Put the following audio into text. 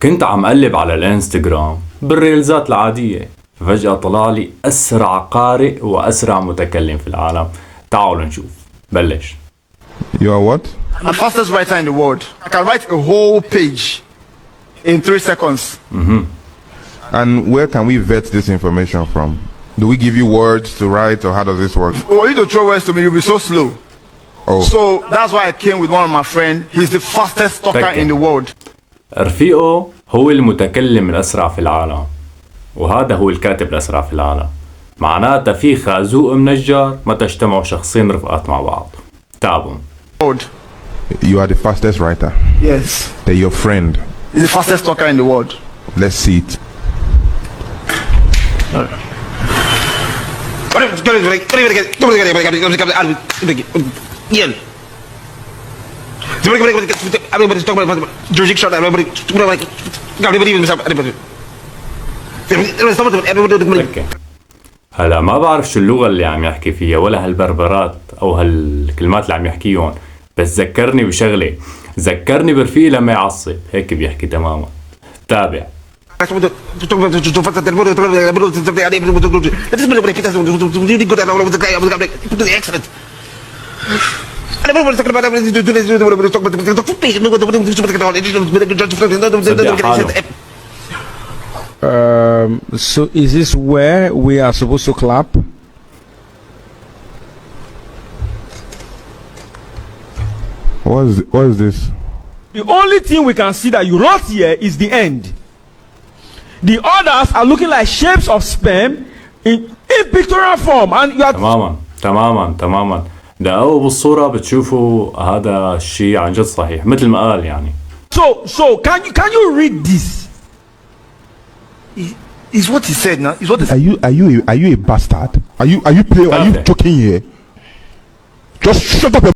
كنت عم قلب على الانستغرام بالريلزات العادية، فجأة طلع لي أسرع قارئ وأسرع متكلم في العالم. تعالوا نشوف. بلش. You are what? I'm the fastest writer in the world. I can write a whole page in 3 seconds. And where can we vet this information from? Do we give you words to write, or how does this work? For you to throw words to me, you'll be so slow. Oh, So that's why I came with one of my friends. He's the fastest talker Okay. in the world. رفيقه هو المتكلم الأسرع في العالم، وهذا هو الكاتب الأسرع في العالم. معناتها في خازوق منجر متى اجتمعوا شخصين رفقات مع بعض. تابعوا. World. you are the fastest writer. Yes. They're your friend. He's the fastest talker in the world. Let's see it. اوكي. هلا ما بعرف شو اللغة اللي عم يحكي فيها ولا هالبربرات او هالكلمات اللي عم يحكيهم، بس ذكرني بشغلة، ذكرني برفيقي لما يعصب هيك بيحكي تماما. تابع. So is this where we are supposed to clap? What is this? The only thing we can see that you wrote here is the end. The others are looking like shapes of sperm in pictorial form, and you are تماما دققوا بالصورة بتشوفوا هذا الشيء عن جد صحيح مثل ما قال يعني. so can you read this? It's what he said now. It's what he Are you a bastard? Are you playing? Are you Okay. joking here? Just shut up your